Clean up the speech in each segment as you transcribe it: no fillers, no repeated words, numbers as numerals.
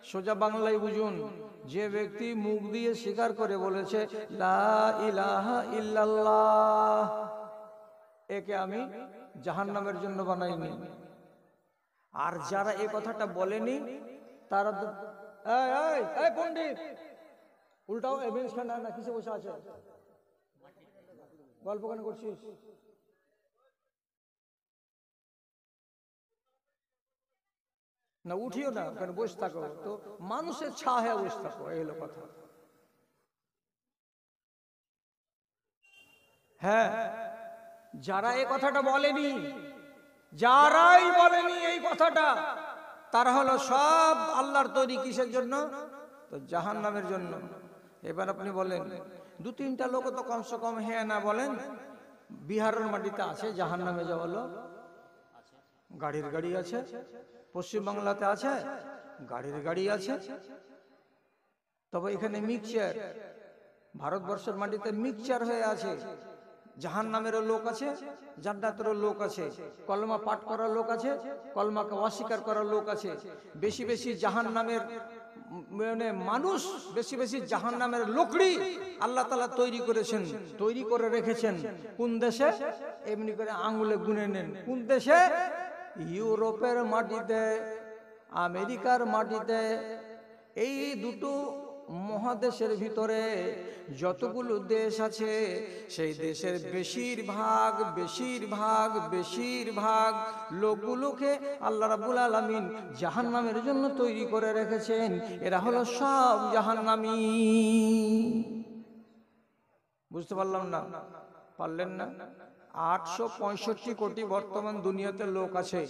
সোজা বাংলায় বুঝুন, যে ব্যক্তি মুখ দিয়ে স্বীকার করে বলেছে লা ইলাহা ইল্লাল্লাহ, একে আমি জাহান্নামের জন্য বানাইনি। আর যারা এই কথাটা বলেনি তারা এই পণ্ডিত উল্টাও, বেঞ্চ খান না কিসে বসে আছে, গল্প কেন করছিস? না উঠিও না, কেন বসে থাকো তো, মানুষের ছায়া বসে থাকো, এই হলো কথা। হ্যাঁ, যারা এই কথাটা বলেনি, যারাই বলেনি এই কথাটা, তারা হলো সব আল্লাহর তৈরি কিসের জন্য? তো জাহান্নামের জন্য। এবার আপনি বলেন, দু তিনটা লোক তো কমসে কম হ্যাঁ না বলেন, বিহারের মাটিতে আছে জাহান্নামে যাওয়া লোক? গাড়ির গাড়ি আছে। পশ্চিম বাংলাতে আছে গাড়ির গাড়ি আছে। তবে এখানে মিক্সচার, ভারতবর্ষের মাটিতে মিক্সচার হয়ে আছে। জাহান্নামেরও লোক আছে, জান্নাতেরও লোক আছে। কলমা পাঠ করার লোক আছে, কলমাকে অস্বীকার করার লোক আছে। বেশি বেশি জাহান্নামের মানে মানুষ, বেশি বেশি জাহান্নামের লোকড়ি আল্লাহ তাআলা তৈরি করেছেন, তৈরি করে রেখেছেন। কোন দেশে? এমনি করে আঙ্গুলে গুনে নেন। কোন দেশে? ইউরোপের মাটিতে, আমেরিকার মাটিতে। এই দুটো মহাদেশের ভিতরে যতগুলো দেশ আছে, সেই দেশের বেশিরভাগ বেশিরভাগ বেশিরভাগ লোকগুলোকে আল্লাহ রাব্বুল আলামিন জাহান্নামের জন্য তৈরি করে রেখেছেন। এরা হলো সব জাহান্নামী। বুঝতে পারলাম না? পারলেন না? 865 কোটি বর্তমান দুনিয়াতে লোক আছে,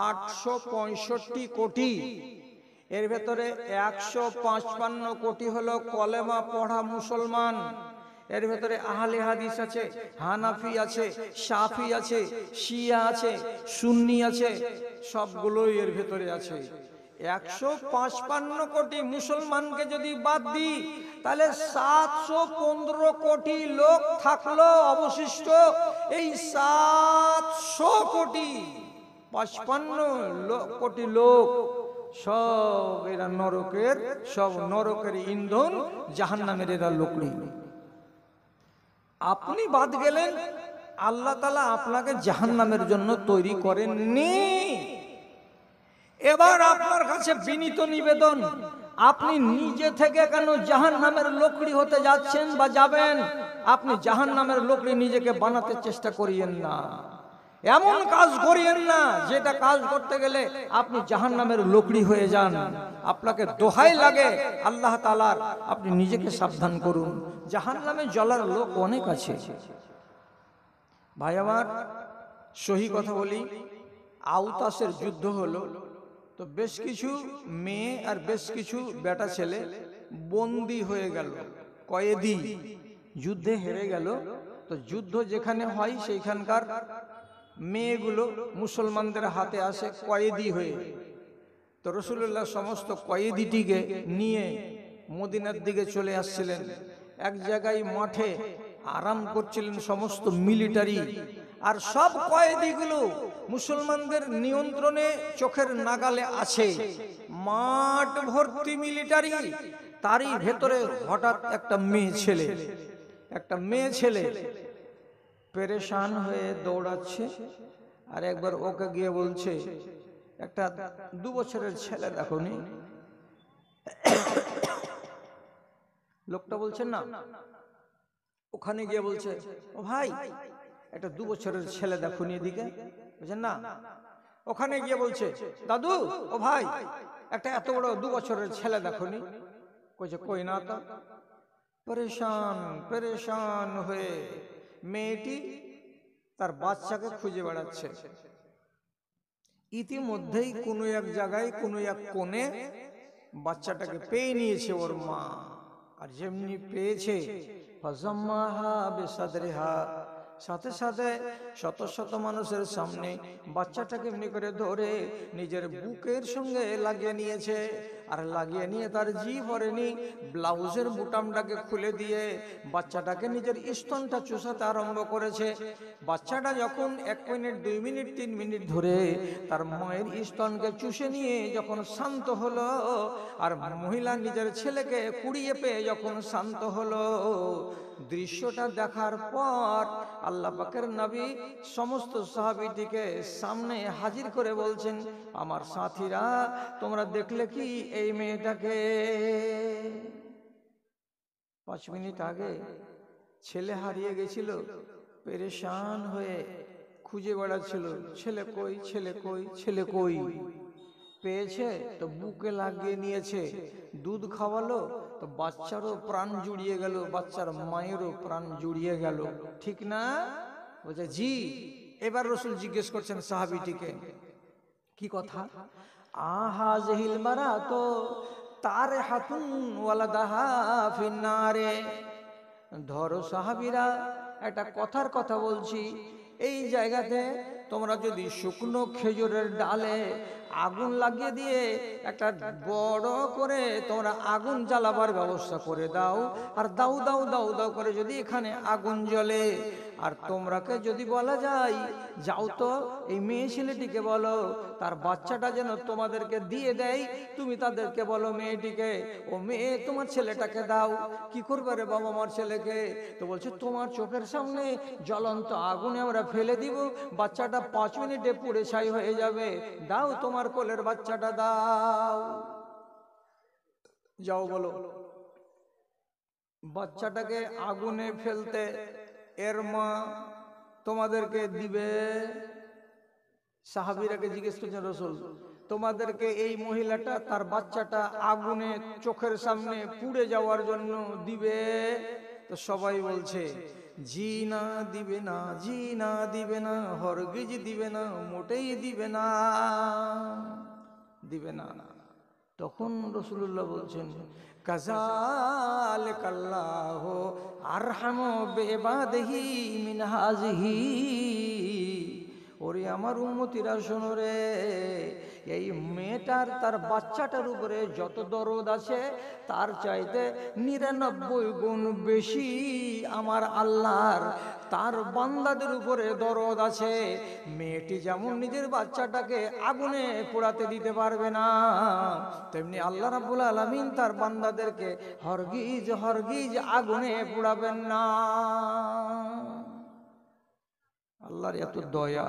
865 কোটি। এর ভেতরে 155 কোটি হলো কলেমা পড়া মুসলমান। এর ভেতরে আহলে হাদিস আছে, হানাফি আছে, শাফি আছে, শিয়া আছে, সুন্নি আছে, সবগুলোই এর ভেতরে আছে। 155 কোটি মুসলমানকে যদি বাদ দিই, তাহলে 715 কোটি লোক থাকলো অবশিষ্ট। এই 700 কোটি 55 কোটি লোক সব এরা নরকের, সব নরকের ইন্ধন, জাহান্নামের এরা লোকড়ি। আপনি বাদ গেলেন, আল্লাহ তাআলা আপনাকে জাহান্নামের জন্য তৈরি করেননি। এবার আপনার কাছে বিনীত নিবেদন, আপনি নিজে থেকে কেন জাহান্নামের লোকড়ি হতে যাচ্ছেন বা যাবেন? আপনি জাহান্নামের লোকড়ি নিজেকে বানাতে চেষ্টা করিয়েন না, এমন কাজ করিয়েন না যেটা কাজ করতে গেলে আপনি জাহান্নামের লোকড়ি হয়ে যান। আপনাকে দোহাই লাগে আল্লাহ তাআলার, আপনি নিজেকে সাবধান করুন। জাহান্নামে জ্বলার লোক অনেক আছে ভাই আমার। সহি কথা বলি, আউতাসের যুদ্ধ হলো, তো বেশ কিছু মেয়ে আর বেশ কিছু বেটা ছেলে বন্দী হয়ে গেল, কয়েদি, যুদ্ধে হেরে গেল। তো যুদ্ধ যেখানে হয় সেইখানকার মেয়েগুলো মুসলমানদের হাতে আসে কয়েদি হয়ে। তো রাসূলুল্লাহ সমস্ত কয়েদিটিকে নিয়ে মদিনার দিকে চলে আসছিলেন। এক জায়গায় মাঠে আরাম করছিলেন সমস্ত মিলিটারি, আর সব কয়েদিগুলো মুসলমানদের নিয়ন্ত্রণে, চোখের নাগালে আছে। মাঠ ভর্তি মিলিটারি, তারই ভেতরে হঠাৎ একটা মেয়ে ছেলে পেরেশান হয়ে দৌড়াচ্ছে। আর একবার ওকে গিয়ে বলছে, একটা 2 বছরের ছেলে দেখোনি? লোকটা বলছেন না, ওখানে গিয়ে বলছে, ও ভাই, একটা 2 বছরের ছেলে দেখোনি এদিকে? বুঝছেন না? ওখানে গিয়ে বলছে, দাদু, ও ভাই, একটা এত বড় 2 বছরের ছেলে দেখোনি? কইছে, কই না তো। পরেশান পরেশান হয়ে মেয়েটি তার বাচ্চাকে খুঁজে বেড়াচ্ছে। ইতিমধ্যেই কোনো এক জায়গায়, কোনো এক কোণে বাচ্চাটাকে পেয়ে নিয়েছে ওর মা। আর যেমনি পেয়েছে, ফাজাম্মাহা বিসাদরিহা, সাথে সাথে শত শত মানুষের সামনে বাচ্চাটাকে এমনি করে ধরে নিজের বুকের সঙ্গে লাগিয়ে নিয়েছে। আর লাগিয়ে নিয়ে তার জি ভরেনি, ব্লাউজের বুটামটাকে খুলে দিয়ে বাচ্চাটাকে নিজের স্তনটা চুষাতে আরম্ভ করেছে। বাচ্চাটা যখন 1 মিনিট 2 মিনিট 3 মিনিট ধরে তার মায়ের স্তনকে চুষে নিয়ে যখন শান্ত হলো, আর মহিলা নিজের ছেলেকে কুড়িয়ে পেয়ে যখন শান্ত হলো, দৃশ্যটা দেখার পর আল্লাহ পাকের নবী সমস্ত সাহাবীটিকে সামনে হাজির করে বলছেন, আমার সাথীরা, তোমরা দেখলে কি এই মেয়েটাকে? 5 মিনিট আগে ছেলে হারিয়ে গেছিল, পেরেশান হয়ে খুঁজে বেড়াচ্ছিল, ছেলে কই, ছেলে কই, ছেলে কই। পেয়েছে তো বুকে লাগিয়ে নিয়েছে, দুধ খাওয়ালো তো বাচ্চারও প্রাণ জুড়িয়ে গেল, বাচ্চার মায়েরও প্রাণ জুড়িয়ে গেল, ঠিক না? বলছে জি। এবার রাসূল জিজ্ঞেস করছেন সাহাবীটিকে, কি কথা? আহাযিল মারাতো তারিহাতুন ওয়ালাদাহা ফিন্নারে। ধরো সাহাবীরা, একটা কথার কথা বলছি, এই জায়গাতে তোমরা যদি শুকনো খেজুরের ডালে আগুন লাগিয়ে দিয়ে একটা বড় করে তোমরা আগুন জ্বালাবার ব্যবস্থা করে দাও, আর দাউ দাউ দাউ দাউ করে যদি এখানে আগুন জ্বলে, আর তোমরাকে যদি বলা যায় যাও তো এই মেয়ে ছেলেটিকে বলো তার বাচ্চাটা যেন তোমাদেরকে দিয়ে দেয়, তুমি তাদেরকে বলো মেয়েটিকে, ও মেয়ে তোমার ছেলেটাকে দাও। কি করবে রে বাবা আমার ছেলেকে? তো বলছে তোমার চোখের সামনে জ্বলন্ত আগুনে আমরা ফেলে দিব, বাচ্চাটা 5 মিনিটে পুড়ে ছাই হয়ে যাবে, দাও তোমার কোলের বাচ্চাটা দাও। যাও বলো। বাচ্চাটাকে আগুনে ফেলতে এর মা তোমাদেরকে দিবে। সাহাবীরাকে জিজ্ঞেস করছেন রাসূল, তোমাদেরকে এই মহিলাটা তার বাচ্চাটা আগুনে চোখের সামনে পুড়ে যাওয়ার জন্য দিবে? তো সবাই বলছে জি না, দিবে না, জি না, দিবে না, হরগিজ দিবে না, মোটেই দিবে না, দিবে না। তখন রাসূলুল্লাহ বলছেন, কাযালিকাল্লাহু আরহামু বিইবাদিহি মিন হাযিহি। ওরে আমার উম্মতিরা শোনো রে, এই মেয়েটার তার বাচ্চাটার উপরে যত দরদ আছে তার চাইতে 99 গুণ বেশি আমার আল্লাহর তার বান্দাদের উপরে দরদ আছে। মেয়েটি যেমন নিজের বাচ্চাটাকে আগুনে পোড়াতে দিতে পারবে না, তেমনি আল্লাহ রাব্বুল আলামিন তার বান্দাদেরকে হরগিজ হরগিজ আগুনে পোড়াবেন না। আল্লাহর এত দয়া।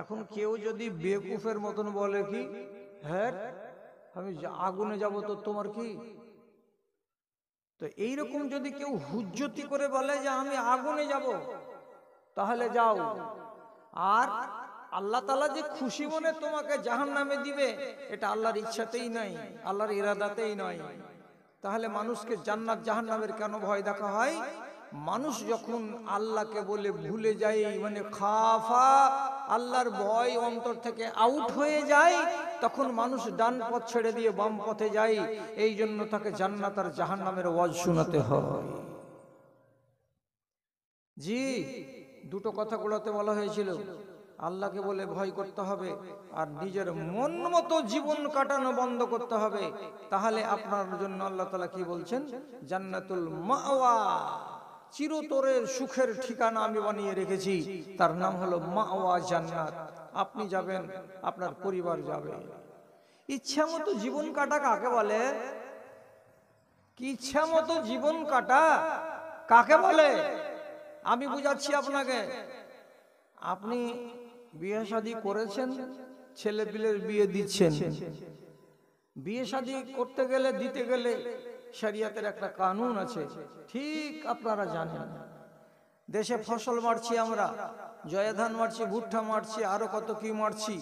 এখন কেউ যদি বেকুফের মতন বলে কি, হ্যাঁ আমি আগুনে যাব, তো তোমার কি? তো এইরকম যদি কেউ হুজ্জতি করে বলে যে আমি আগুনে যাব, তাহলে যাও। আর আল্লাহ তাআলা যে খুশি মনে তোমাকে জাহান্নামে দিবে, এটা আল্লাহর ইচ্ছাতেই নাই, আল্লাহর ইরাদাতেই নয়। তাহলে মানুষকে জান্নাত জাহান্নামের কেন ভয় দেখা হয়? মানুষ যখন আল্লাহকে বলে ভুলে যায়, মানে খাফা, আল্লাহর ভয় অন্তর থেকে আউট হয়ে যায়, তখন মানুষ ডান পথ ছেড়ে দিয়ে বাম পথে যায়। এই জন্য তাকে জান্নাত আর জাহান্নামের ওয়াজ শোনাতে হয়। জি, দুটো কথাগুলোতে বলা হয়েছিল, আল্লাহকে বলে ভয় করতে হবে আর নিজের মন মতো জীবন কাটানো বন্ধ করতে হবে। তাহলে আপনার জন্য আল্লাহ তাআলা কি বলছেন? জান্নাতুল মাওয়া, চিরতরের সুখের ঠিকানা আমি বানিয়ে রেখেছি, তার নাম হলো মাওয়া জান্নাত। আপনি যাবেন, আপনার পরিবার যাবে। ইচ্ছা মতো জীবন কাটা কাকে বলে? কি ইচ্ছা মতো জীবন কাটা কাকে বলে? আমি বুঝাচ্ছি আপনাকে। আপনি বিয়ে শাদী করেছেন, ছেলে পিলের বিয়ে দিচ্ছেন। বিয়ে শাদী করতে গেলে, দিতে গেলে শরিয়তের একটা কানুন আছে, ঠিক আপনারা জানেন। দেশে ফসল মারছি আমরা, জয়া ধান মারছি, ভুট্টা মারছি, আরো কত কি মারছি।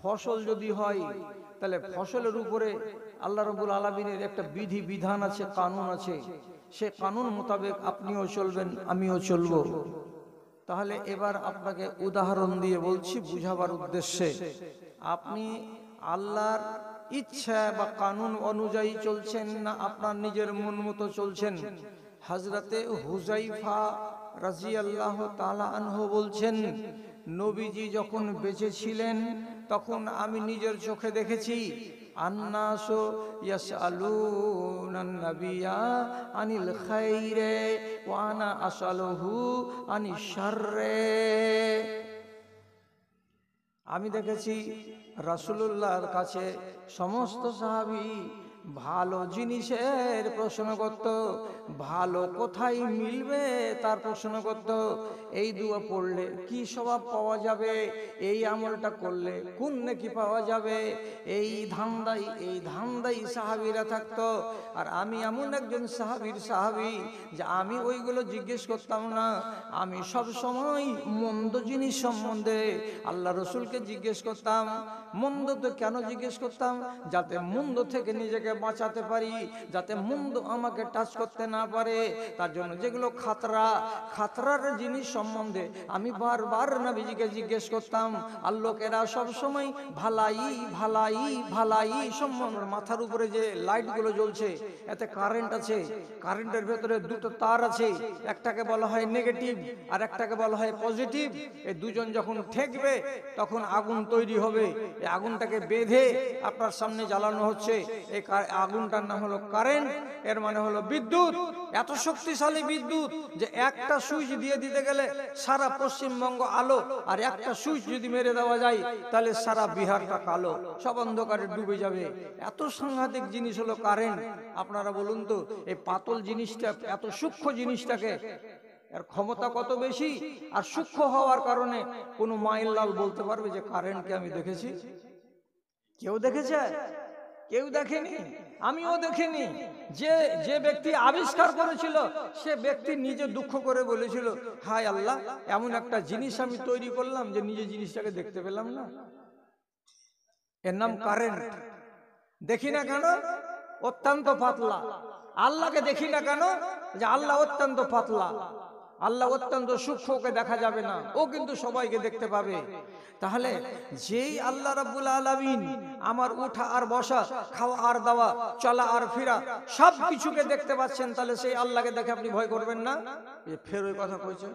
ফসল যদি হয় তাহলে ফসলের উপরে আল্লাহ রাব্বুল আলামিনের একটা বিধি বিধান আছে, কানুন আছে। সে কানুন মোতাবেক আপনিও চলবেন, আমিও চলবো। তাহলে এবার আপনাকে উদাহরণ দিয়ে বলছি বুঝাবার উদ্দেশ্যে। আপনি আল্লাহর ইচ্ছা বা কানুন অনুযায়ী চলছেন না আপনার নিজের মন মতো চলছেন? হযরতে হুযায়ফা রাদিয়াল্লাহু তাআলা আনহু বলছেন, নবীজি যখন বেঁচে ছিলেন তখন আমি নিজের চোখে দেখেছি আন্নাসু ইয়াসআলুনান নাবিয়্যা আনিল খাইরে ওয়া আনা আসআলুহু আনিশ শাররে। আমি দেখেছি রাসূলুল্লাহর কাছে সমস্ত সাহাবী ভালো জিনিসের প্রশ্ন করত, ভালো কোথায় মিলবে তার প্রশ্ন করত। এই দুয়া পড়লে কি স্বভাব পাওয়া যাবে, এই আমলটা করলে কোন নেকি পাওয়া যাবে, এই ধান্দাই সাহাবীরা থাকতো। আর আমি এমন একজন সাহাবী যে আমি ওইগুলো জিজ্ঞেস করতাম না। আমি সব সময় মন্দ জিনিস সম্বন্ধে আল্লাহ রসুলকে জিজ্ঞেস করতাম। মন্দ তো কেন জিজ্ঞেস করতাম? যাতে মন্দ থেকে নিজেকে বাঁচাতে পারি, যাতে মন্দ আমাকে টাচ করতে না পারে। তার জন্য যেগুলো খাতরার জিনিস সম্বন্ধে আমি বারবার নবীজিকে জিজ্ঞেস করতাম। আর লোকেরা সবসময় ভালাই সম্বন্ধে, মাথার উপরে যে লাইটগুলো জ্বলছে এতে কারেন্ট আছে, কারেন্টের ভেতরে দুটো তার আছে, একটাকে বলা হয় নেগেটিভ আর একটাকে বলা হয় পজিটিভ। এই দুজন যখন ঠেকবে তখন আগুন তৈরি হবে। এই আগুনটাকে বেঁধে আপনার সামনে জ্বালানো হচ্ছে। এই আগুনটার নাম হলো কারেন্ট, এর মানে হলো বিদ্যুৎ। এত শক্তিশালী বিদ্যুৎ যে একটা সুইচ দিয়ে দিতে গেলে সারা পশ্চিমবঙ্গ আলো, আর একটা সুইচ যদি মেরে দেওয়া যায় তাহলে সারা বিহারটা কালো, সব অন্ধকারে ডুবে যাবে। এত সাংঘাতিক জিনিস হলো কারেন্ট। আপনারা বলুন তো, এই পাতল জিনিসটা, এত সূক্ষ্ম জিনিসটাকে, এর ক্ষমতা কত বেশি। আর সূক্ষ্ম হওয়ার কারণে কোনো মাইল্লাল বলতে পারবে যে কারেন্টকে আমি দেখেছি? কেউ দেখেছে? কেউ দেখেনি, আমিও দেখিনি। যে ব্যক্তি আবিষ্কার করেছিল সে ব্যক্তি নিজে দুঃখ করে বলেছিল, হায় আল্লাহ, এমন একটা জিনিস আমি তৈরি করলাম যে নিজে জিনিসটাকে দেখতে পেলাম না। এর নাম কারেন্ট। দেখি না কেন? অত্যন্ত পাতলা। আল্লাহকে দেখি না কেন? যে আল্লাহ অত্যন্ত পাতলা, আল্লাহ অত্যন্ত সূক্ষ্মকে দেখা যাবে না, ও কিন্তু সবাইকে দেখতে পাবে। তাহলে যেই আল্লাহ রাব্বুল আলামিন আমার উঠা আর বসা, খাওয়া আর দাওয়া, চলা আর ফিরা সব কিছুকে দেখতে পাচ্ছেন, তাহলে সেই আল্লাহকে দেখে আপনি ভয় করবেন না? ফের ওই কথা কইছে,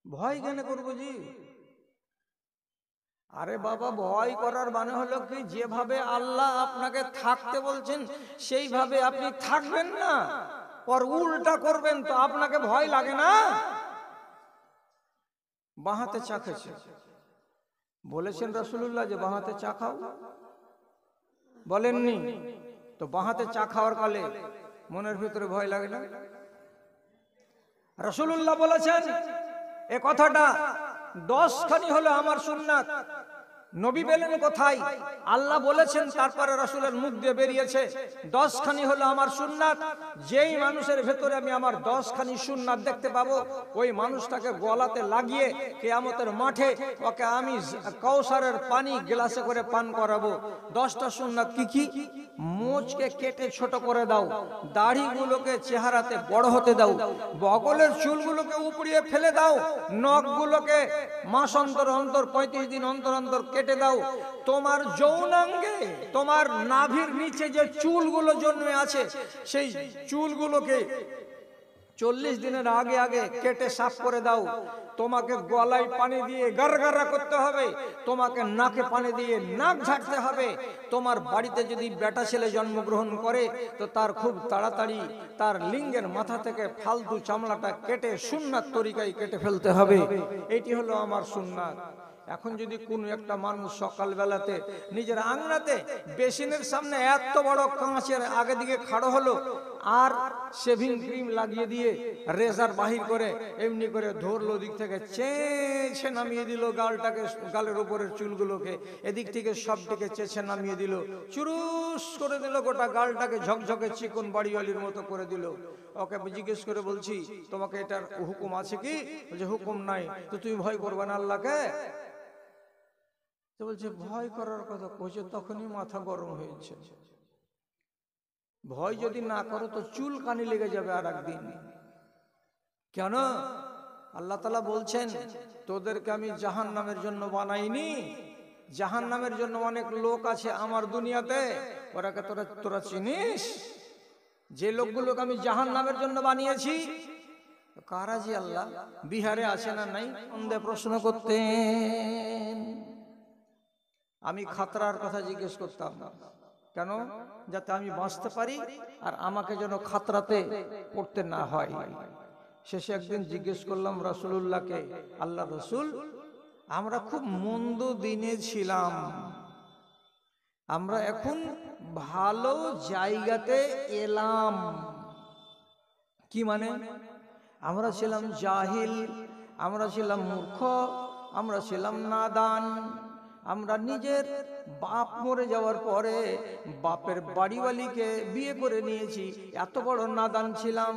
ভয় কেন করবো জি? আরে বাবা, ভয় করার মানে হলো কি, যেভাবে আল্লাহ আপনাকে থাকতে বলছেন সেইভাবে আপনি থাকবেন না, পর উল্টা করবেন, তো আপনাকে ভয় লাগে না? বাঁহাতে চা খেয়েছে, বলেছেন রাসূলুল্লাহ যে বাঁহাতে চা খাও? বলেননি তো? বাঁহাতে চা খাওয়ার কালে মনের ভিতরে ভয় লাগে না? রাসূলুল্লাহ বলেছেন এ কথাটা 10 খানি হলো আমার সুন্নাত। নবী বলেন কোথায়? আল্লাহ বলেছেন, তারপরে রাসূলের মুখ দিয়ে বেরিয়েছে 10 খানি হলো আমার সুন্নাত। যেই মানুষের ভেতরে আমি আমার 10 খানি সুন্নাত দেখতে পাবো, ওই মানুষটাকে গলাতে লাগিয়ে কিয়ামতের মাঠে ওকে আমি কাউসারের পানি গ্লাসে করে পান করাবো। 10টা সুন্নাত কি কি? মোচকে কেটে ছোট করে দাও, দাড়িগুলোকে চেহারাতে বড় হতে দাও, বগলের চুলগুলোকে উপড়িয়ে ফেলে দাও, নখগুলোকে মাস অন্তর 35 দিন অন্তর কেটে দাও। তোমার যৌনাঙ্গে, তোমার নাভির নিচে যে চুলগুলো জন্মে আছে সেই চুলগুলোকে 40 দিনের আগে আগে কেটে সাফ করে দাও। তোমাকে গলায় পানি দিয়ে গারগারা করতে হবে, তোমাকে নাকে পানি দিয়ে নাক ঝাড়তে হবে। তোমার বাড়িতে যদি বেটা ছেলে জন্মগ্রহণ করে তো তার খুব তাড়াতাড়ি তার লিঙ্গের মাথা থেকে ফালতু চামড়াটা কেটে সুন্নাত তরিকায় কেটে ফেলতে হবে। এটি হলো আমার সুন্নাত। এখন যদি কোনো একটা মানুষ সকালবেলাতে নিজের আঙনাতে বেসিনের সামনে এত বড় কাঁচের আগে দিকে খাড়ো হলো, আর শেভিং ক্রিম লাগিয়ে দিয়ে রেজার বাহির করে এমনি করে ধরলো, দিক থেকে চেঁচে নামিয়ে দিল গালটাকে, গালের উপরের চুলগুলোকে এদিক থেকে সবটিকে চেঁচে নামিয়ে দিল, চুরুস করে দিল গোটা গালটাকে, ঝকঝকে চিকন বাড়িওয়ালির মতো করে দিল। ওকে জিজ্ঞেস করে বলছি, তোমাকে এটার হুকুম আছে কি? বলছে হুকুম নাই। তো তুমি ভয় করবে না আল্লাহকে? বলছে ভয় করার কথা কইছে, তখনই মাথা গরম হয়েছে। ভয় যদি না করো তো চুল কানি লেগে যাবে আর একদিন। কেন? আল্লাহ তাআলা বলছেন তোদেরকে আমি জাহান্নামের জন্য বানাইনি। জাহান্নামের জন্য অনেক লোক আছে আমার দুনিয়াতে, ওরাকে তোরা চিনিস? যে লোকগুলোকে আমি জাহান্নামের জন্য বানিয়েছি কারা জি আল্লাহ? বিহারে আছে না নাই? অন্ধে প্রশ্ন করতেন। আমি খাতরার কথা জিজ্ঞেস করতাম, কেন? যাতে আমি বাঁচতে পারি আর আমাকে যেন খাতরাতে পড়তে না হয়। শেষে একদিন জিজ্ঞেস করলাম রাসূলুল্লাহকে, আল্লাহ রসুল, আমরা খুব মন্দ দিনে ছিলাম, আমরা এখন ভালো জায়গাতে এলাম। কি মানে? আমরা ছিলাম জাহিল, আমরা ছিলাম মূর্খ, আমরা ছিলাম নাদান। আমরা নিজের বাপ মরে যাওয়ার পরে বাপের বাড়িওয়ালিকে বিয়ে করে নিয়েছি, এত বড় নাদান ছিলাম।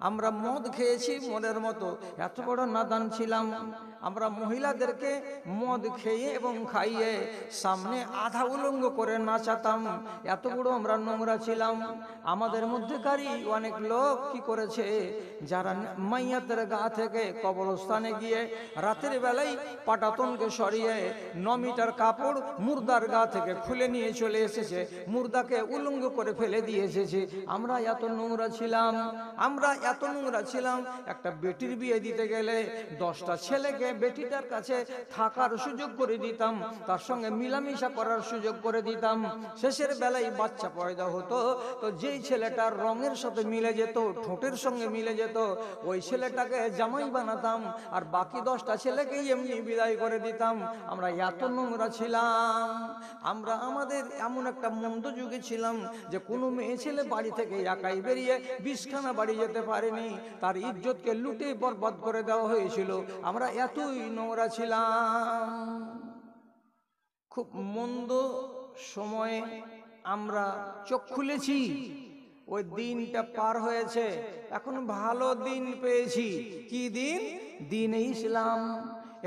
আমরা মদ খেয়েছি মনের মতো, এত বড় নাদান ছিলাম। আমরা মহিলাদেরকে মদ খেয়ে এবং খাইয়ে সামনে আধা উলঙ্গ করে নাচাতাম, এত বড় আমরা নোংরা ছিলাম। আমাদের মধ্যেকারই অনেক লোক কি করেছে, যারা মাইয়াতের গা থেকে কবরস্থানে গিয়ে রাতের বেলায় পাটাতনকে সরিয়ে 9 মিটার কাপড় মুর্দার গা থেকে খুলে নিয়ে চলে এসেছে, মুর্দাকে উলঙ্গ করে ফেলে দিয়ে এসেছে। আমরা এত নোংরা ছিলাম, আমরা এত নোংরা ছিলাম। একটা বেটির বিয়ে দিতে গেলে 10টা ছেলেকে বেটিটার কাছে থাকার সুযোগ করে দিতাম, তার সঙ্গে মিলামিশা করার সুযোগ করে দিতাম। শেষের বেলায় বাচ্চা পয়দা হতো, তো যেই ছেলেটার রঙের সাথে মিলে যেত, ঠোঁটের সঙ্গে মিলে যেত, ওই ছেলেটাকে জামাই বানাতাম, আর বাকি 10টা ছেলেকেই এমনি বিদায় করে দিতাম। আমরা এত নোংরা ছিলাম। আমরা আমাদের এমন একটা মন্দ যুগে ছিলাম যে কোনো মেয়ে ছেলে বাড়ি থেকে একাই বেরিয়ে 20খানা বাড়ি যেতে পারেনি, তার ইজ্জতকে লুটে বরবাদ করে দেওয়া হয়েছিল। আমরা এতই নোংরা ছিলাম। খুব মন্দ সময়ে আমরা চোখ খুলেছি, ওই দিনটা পার হয়েছে, এখন ভালো দিন পেয়েছি। কি দিন? দ্বীনে ইসলাম।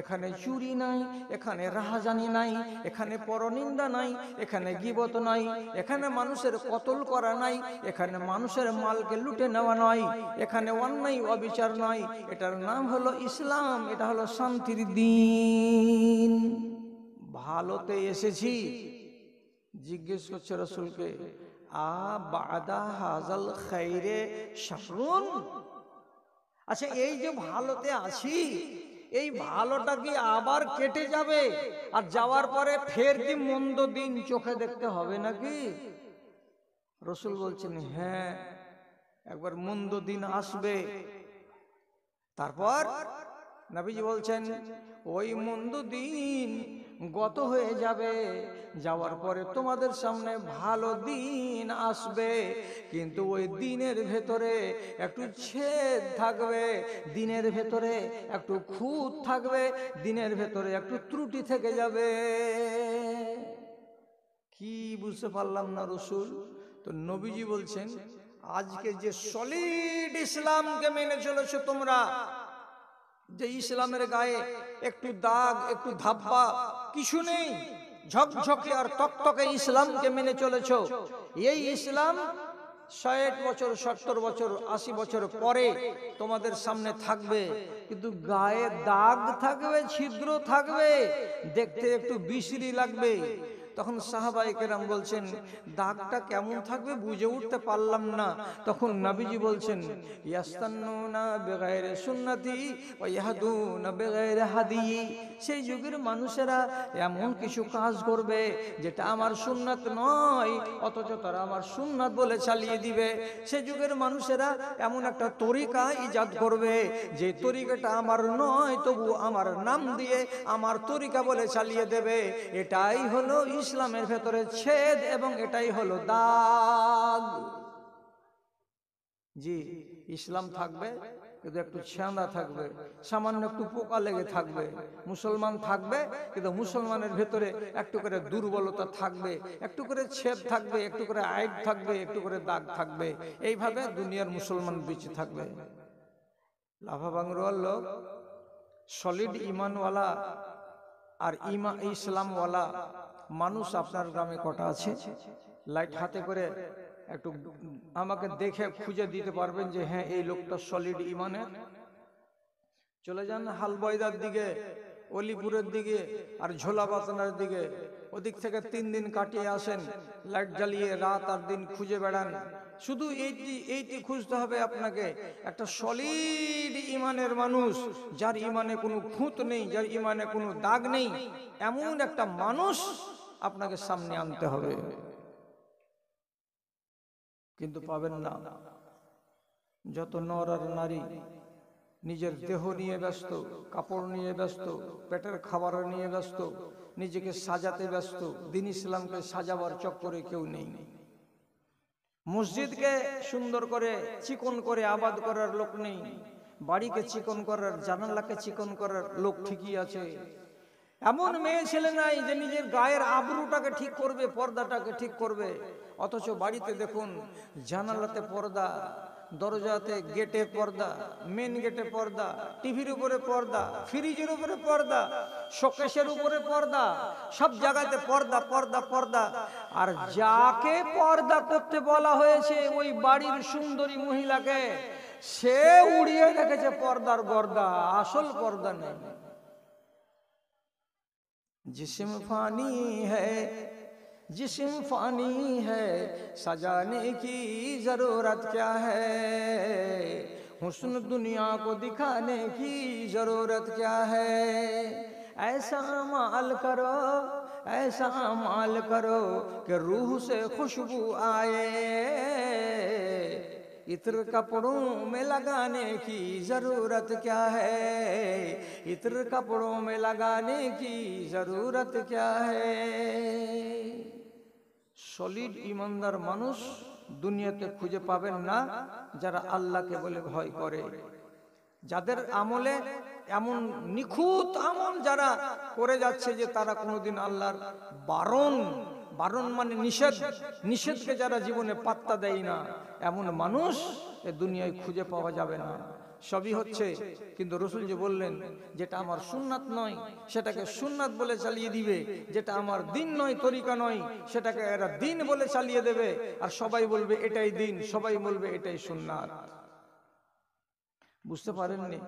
এখানে চুরি নাই, এখানে রাহাজানি নাই, এখানে পরনিন্দা নাই, এখানে গীবত নাই, এখানে মানুষের কতল করা নাই, এখানে মানুষের মালকে লুটে নেওয়া নয়, এখানে অন্যায় অবিচার নয়। এটার নাম হলো ইসলাম, এটা হলো শান্তির দিন। ভালোতে এসেছি। জিজ্ঞেস করছে রাসূলকে, আ বাদা হাজাল খাইরে শাফরুন? আচ্ছা, এই যে ভালোতে আছি, এই ভালোটা কি আবার কেটে যাবে? আর যাওয়ার পরে ফের কি মন্দ দিন চোখে দেখতে হবে নাকি? রাসূল বলছেন, হ্যাঁ, একবার মন্দ দিন আসবে। তারপর নবীজি বলছেন, ওই মন্দ দিন গত হয়ে যাবে, যাওয়ার পরে তোমাদের সামনে ভালো দিন আসবে। কিন্তু ওই দিনের ভেতরে একটু ছেদ থাকবে, দিনের ভেতরে একটু খুঁত থাকবে, দিনের ভেতরে একটু ত্রুটি থেকে যাবে। কি বুঝতে পারলাম না রাসূল। তো নবীজি বলছেন, আজকে যে সলিড ইসলামকে মেনে চলেছো তোমরা, যে ইসলামের গায়ে একটু দাগ, একটু ধাব্বা কিছু নেই, ঝকঝকে আর তকতকে ইসলামকে মেনে চলেছো, এই ইসলাম 60 বছর, 70 বছর, 80 বছর পরে তোমাদের সামনে থাকবে, কিন্তু গায়ে দাগ থাকবে, ছিদ্র থাকবে, দেখতে একটু বিশ্রী লাগবে। তখন সাহাবায়ে কেরাম বলছেন, দাগটা কেমন থাকবে বুঝে উঠতে পারলাম না। তখন নবীজি বলছেন, ইয়াস্তান্নুনা বিগাইরি সুন্নতি ওয়া ইয়াহদুনা বিগাইরি হাদি। সেই যুগের মানুষেরা এমন কিছু কাজ করবে যেটা আমার সুন্নাত নয়, অথচ তারা আমার সুন্নাত বলে চালিয়ে দিবে। সেই যুগের মানুষেরা এমন একটা তরিকা ইজাদ করবে যে তরিকাটা আমার নয়, তবু আমার নাম দিয়ে আমার তরিকা বলে চালিয়ে দেবে। এটাই হলো ইসলামের ভেতরে ছেদ এবং এটাই হলো দাগ। জি, ইসলাম থাকবে কিন্তু একটু ছেঁড়া থাকবে, সামান্য একটু পোকা লেগে থাকবে। মুসলমান থাকবে কিন্তু মুসলমানের ভেতরে একটু করে দুর্বলতা থাকবে, একটু করে ছেদ থাকবে, একটু করে আইব থাকবে, একটু করে দাগ থাকবে। এইভাবে দুনিয়ার মুসলমান বেঁচে থাকবে। লাভা বাংরোয়াল লোক, সলিড ইমানওয়ালা আর ইসলামওয়ালা মানুষ আপনার গ্রামে কটা আছে? লাইট হাতে করে একটু আমাকে দেখে খুঁজে দিতে পারবেন যে হ্যাঁ, এই লোকটা সলিড ইমানের? চলে যান হালবয়দার দিকে, অলিপুরের দিকে আর ঝোলা বাতনার দিকে, ওদিক থেকে 3 দিন কাটিয়ে আসেন, লাইট জ্বালিয়ে রাত আর দিন খুঁজে বেড়ান। শুধু এইটি খুঁজতে হবে আপনাকে, একটা সলিড ইমানের মানুষ, যার ইমানে কোনো খুঁত নেই, যার ইমানে কোনো দাগ নেই, এমন একটা মানুষ আপনাকে সামনে আনতে হবে। কিন্তু পাবেন না। যত নর আর নারী নিজের দেহ নিয়ে ব্যস্ত, কাপড় নিয়ে ব্যস্ত, পেটের খাবার নিয়ে ব্যস্ত, নিজেকে সাজাতে ব্যস্ত, দ্বীন ইসলামকে সাজাবার চক্করে কেউ নেই। মসজিদকে সুন্দর করে চিকন করে আবাদ করার লোক নেই, বাড়িকে চিকন করার, জানালাকে চিকন করার লোক ঠিকই আছে। এমন মেয়ে ছেলে নাই যে নিজের গায়ের আবরুটাকে ঠিক করবে, পর্দাটাকে ঠিক করবে। অথচ বাড়িতে দেখুন জানালাতে পর্দা, দরজাতে গেটে পর্দা, মেন গেটে পর্দা, টিভির উপরে পর্দা, ফ্রিজের উপরে পর্দা, শোকেশের উপরে পর্দা, সব জায়গাতে পর্দা পর্দা পর্দা। আর যাকে পর্দা করতে বলা হয়েছে ওই বাড়ির সুন্দরী মহিলাকে, সে উড়িয়ে রেখেছে পর্দার গর্দা, আসল পর্দা নেই। जिस्म फानी है, जिस्म फानी है, सजाने की जरूरत क्या है, हुस्न दुनिया को दिखाने की जरूरत क्या है। ऐसा माल करो, ऐसा माल करो कि रूह से खुशबू आए, इत्र कपड़ों में लगाने की जरूरत क्या है, इत्र कपड़ों में लगाने की जरूरत क्या है। সলিড ইমানদার মানুষ দুনিয়াতে খুঁজে পাবেন না যারা আল্লাহকে বলে ভয় করে, যাদের আমলে এমন নিখুঁত আমল যারা করে যাচ্ছে যে তারা কোনোদিন আল্লাহর বারণ, বারণ মানে নিষেধ, নিষেধকে যারা জীবনে পাত্তা দেয় না, এমন মানুষ এ দুনিয়ায় খুঁজে পাওয়া যাবে না। সবই হচ্ছে, কিন্তু রসুল যে বললেন যেটা আমার সুন্নাত নয় সেটাকে সুন্নাত বলে চালিয়ে দিবে, যেটা আমার দিন নয়, তরিকা নয়, সেটাকে এরা দিন বলে চালিয়ে দেবে, আর সবাই বলবে এটাই দিন, সবাই বলবে এটাই সুন্নাত। বুঝতে পারেননি?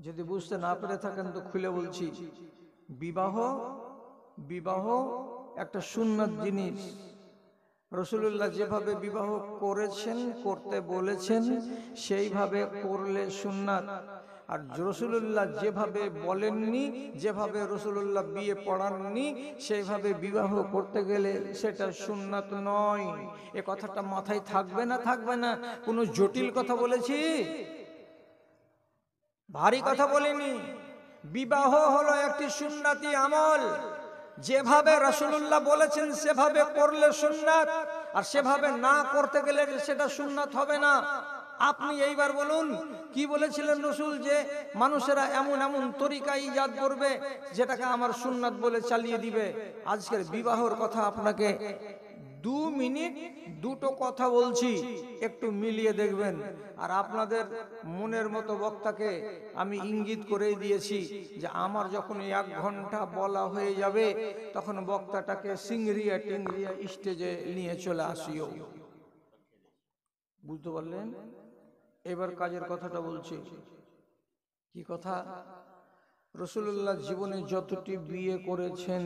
যদি বুঝতে না পেরে থাকেন তো খুলে বলছি, বিবাহ, বিবাহ একটা সুন্নাত জিনিস। রাসূলুল্লাহ যেভাবে বিবাহ করেছেন, করতে বলেছেন, সেইভাবে করলে সুন্নাত। আর রাসূলুল্লাহ যেভাবে বলেননি, যেভাবে রাসূলুল্লাহ বিয়ে পড়াননি, সেইভাবে বিবাহ করতে গেলে সেটা সুন্নাত নয়। এ কথাটা মাথায় থাকবে না, থাকবে না? কোনো জটিল কথা বলেছি? ভারী কথা বলিনি। বিবাহ হলো একটি সুন্নাতি আমল, যেভাবে রাসূলুল্লাহ বলেছেন সেভাবে করলে সুন্নাত, আর সেভাবে না করতে গেলে সেটা সুন্নাত হবে না। আপনি এইবার বলুন কি বলেছিলেন রাসূল, যে মানুষেরা এমন এমন তরিকা ইজাদ করবে যেটাকে আমার সুন্নাত বলে চালিয়ে দিবে। আজকের বিবাহর কথা আপনাকে 2 মিনিট দুটো কথা বলছি, একটু মিলিয়ে দেখবেন। আর আপনাদের মনের মতো বক্তাকে আমি ইঙ্গিত করেই দিয়েছি যে আমার যখন 1 ঘন্টা বলা হয়ে যাবে তখন বক্তাটাকে সিংরিয়া টিংরিয়া স্টেজে নিয়ে চলে আসিও। বুঝতে পারলেন? এবার কাজের কথাটা বলছি। কি কথা? রাসূলুল্লাহ জীবনে যতটি বিয়ে করেছেন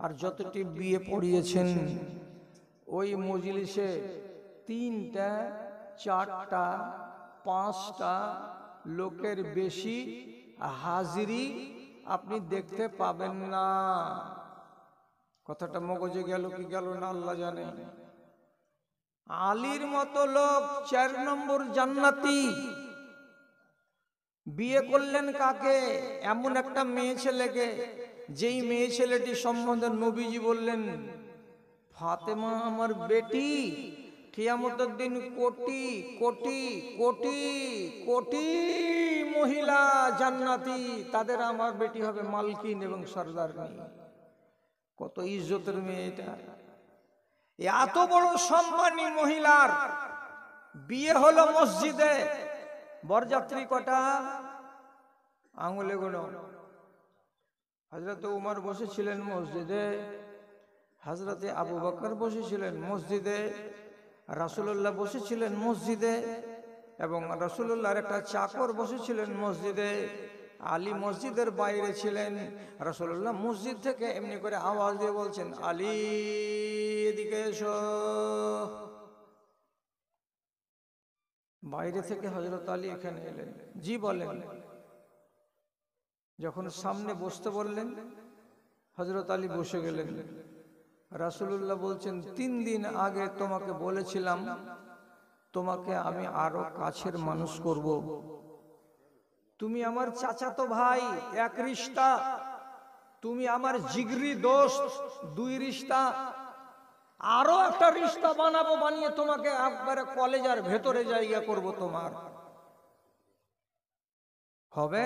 আর যতটি বিয়ে পড়িয়েছেন, ওই মজলিসে 3টা 4টা 5টা লোকের বেশি হাজিরি আপনি দেখতে পাবেন না। কথাটা মগজে গেল কি গেল না আল্লাহ জানে। আলীর মতো লোক 4 নম্বর জান্নাতি। বিয়ে করলেন কাকে? এমন একটা মেয়ে ছেলেকে, যেই মেয়ে ছেলেটি সম্বন্ধে নবীজি বললেন, ফাতেমা আমার বেটি, কিয়ামতের দিন কোটি কোটি কোটি কোটি মহিলা জান্নাতি, তাদের আমার বেটি হবে মালকিন এবং সরদারনি। কত ইজ্জতের মেয়ে এটা! এত বড় সম্মানী মহিলার বিয়ে হলো মসজিদে। বরযাত্রী কটা? আঙুলে গুনো। হযরত উমর বসেছিলেন মসজিদে, হযরতে আবু বকর বসেছিলেন মসজিদে, রাসূলুল্লাহ বসেছিলেন মসজিদে, এবং রাসূলুল্লাহর একটা চাকর বসেছিলেন মসজিদে। আলী মসজিদের বাইরে ছিলেন। রাসূলুল্লাহ মসজিদ থেকে এমনি করে আওয়াজ দিয়ে বলছেন, আলী এদিকে এসো। বাইরে থেকে হযরত আলী এখানে এলেন। জি বলেন। যখন সামনে বসতে বললেন, হযরত আলী বসে গেলেন। রাসূলুল্লাহ বলছেন 3 দিন আগে তোমাকে বলেছিলাম তোমাকে আমি আরো কাছের মানুষ করব, তুমি আমার চাচাতো ভাই, এক রিশতা, তুমি আমার জিগরি দোস্ত, 2 রিশতা, আরো একটা রিশতা বানাবো, বানিয়ে তোমাকে একবারে কলেজের ভেতরে জায়গা করব তোমার। হবে?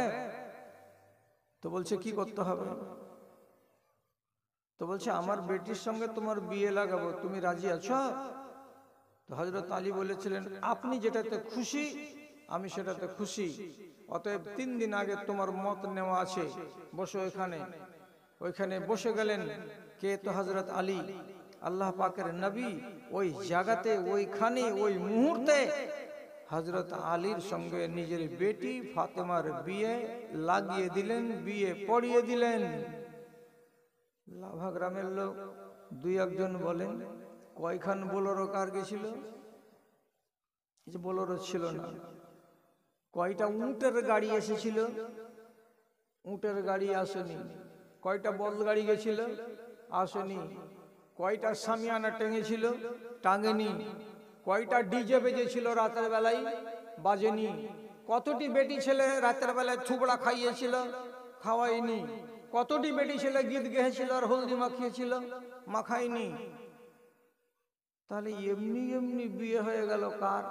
তো বলছে কি করতে হবে? তো বলছে আমার বেটির সঙ্গে তোমার বিয়ে লাগাবো, তুমি রাজি আছো? তো হযরত আলী বলেছিলেন আপনি যেটাতে খুশি আমি সেটাতে খুশি, অতএব 3 দিন আগে তোমার মত নেওয়া আছে, বসো এখানে। ওইখানে বসে গেলেন। কে? তো হযরত আলী, আল্লাহ পাকের নবী। ওই জায়গাতে, ওইখানে, ওই মুহূর্তে হযরত আলীর সঙ্গে নিজের বেটি ফাতেমার বিয়ে লাগিয়ে দিলেন, বিয়ে পড়িয়ে দিলেন। লাভা গ্রামের লোক 2-1 জন বলেন কয়খান বোলেরো কার গেছিল? এই যে বোলেরো ছিল না, কয়টা উটের গাড়ি এসেছিল? উটের গাড়ি আসেনি। কয়টা বলদ গাড়ি গেছিল? আসেনি। কয়টা সামিয়ানা টেঙেছিল? টাঙেনি। কয়টা ডিজে বেজেছিল রাতের বেলায়? বাজেনি। কতটি বেটি ছেলে রাতের বেলায় থুবড়া খাইয়েছিল? খাওয়াইনি। কতটি বেটি ছেলে গীত গেয়েছিল আর হলদি মাখিয়েছিল? মাখাইনি। তাহলে এমনি এমনি বিয়ে হয়ে গেল কার?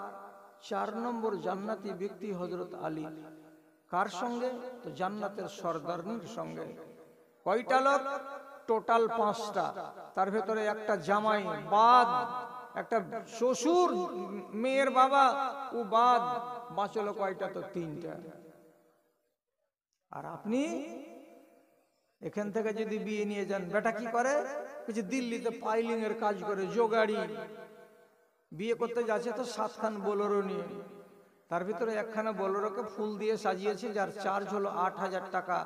4 নম্বর জান্নাতি ব্যক্তি হযরত আলী। কার সঙ্গে? তো জান্নাতের সরদারনির সঙ্গে। কয়টা লোক? টোটাল 5টা। তার ভেতরে একটা জামাই বাদ, একটা শ্বশুর মেয়ের বাবা ও বাদ, বাঁচলো কয়টা? তো 3টা। আর আপনি এখান থেকে যদি বিয়ে নিয়ে যান, বেটা কি করে? কিছু দিল্লিতে পাইলিং এর কাজ করে, জোগাড়ি। বিয়ে করতে যাচ্ছে তো 7খান বোলেরো নিয়ে, তার ভিতরে একখানা বোলেরোকে ফুল দিয়ে সাজিয়েছে, যার চার্জ হলো 8,000 টাকা।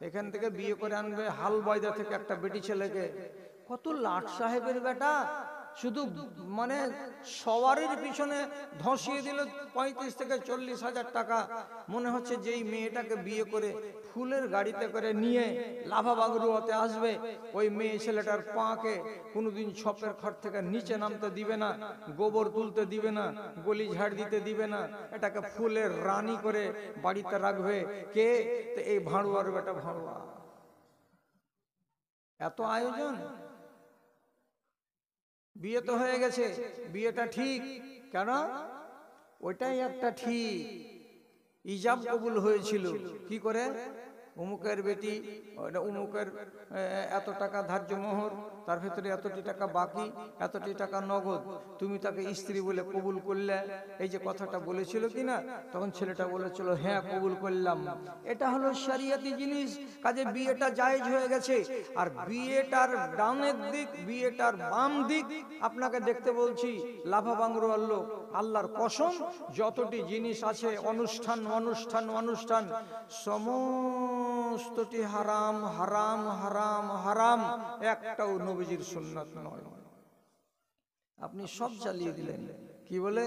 এখান থেকে বিয়ে করে আনবে হালবাইদা থেকে একটা বেটি ছেলেকে। কত লাট সাহেবের বেটা, শুধু মানে সওয়ারির পিছনে ধসিয়ে দিল 35 থেকে 40,000 টাকা। মনে হচ্ছে যেই মেয়েটাকে বিয়ে করে ফুলের গাড়িতে করে নিয়ে লাভা বাগরুয়াতে আসবে, ওই মেয়ে ছেলেটার পাকে কোনোদিন ছপের ঘর থেকে নিচে নামতে দিবে না, গোবর তুলতে দিবে না, গলি ঝাড় দিতে দিবে না, এটাকে ফুলের রানী করে বাড়িতে রাখবে। কে? তো এই ভাড়ুয়ার বেটা ভাড়ুয়া। এত আয়োজন। বিয়ে তো হয়ে গেছে, বিয়েটা ঠিক কেন? ওইটাই একটা ঠিক। ইজাব কবুল হয়েছিল কি করে? অমুকের বেটি, অমুকের এত টাকা ধার্য মোহর, তার ভেতরে এতটি টাকা বাকি, এতটি টাকা নগদ, তুমি তাকে স্ত্রী বলে কবুল করলে। এই যে কথাটা বলেছিল কিনা, তখন ছেলেটা বলেছিল হ্যাঁ কবুল করলাম। এটা হলো শরিয়তি জিনিস। কাজে বিয়েটা জায়েজ হয়ে গেছে। আর বিয়েটার ডানের দিক, বিয়েটার বাম দিক আপনাকে দেখতে বলছি, লাভা বাংরোয়ার লোক, আল্লাহর কসম, যতটি জিনিস আছে অনুষ্ঠান অনুষ্ঠান অনুষ্ঠান সমস্তটি হারাম হারাম হারাম হারাম, একটাও নবীজির সুন্নাত নয়। আপনি সব চালিয়ে দিলেন। কি বলে?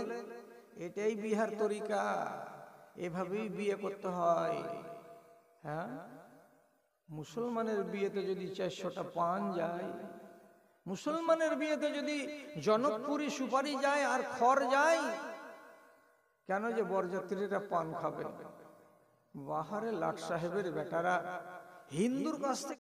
এটাই বিহার তরিকা, এভাবেই বিয়ে করতে হয়। হ্যাঁ, মুসলমানের বিয়েতে যদি 400টা পান যায়, মুসলমানের বিয়েতে যদি জনকপুরি সুপারি যায় আর খড় যায়, কেন যে বরযাত্রীরা পান খাবে? বাহারে লাট সাহেবের বেটারা হিন্দুর কাছ থেকে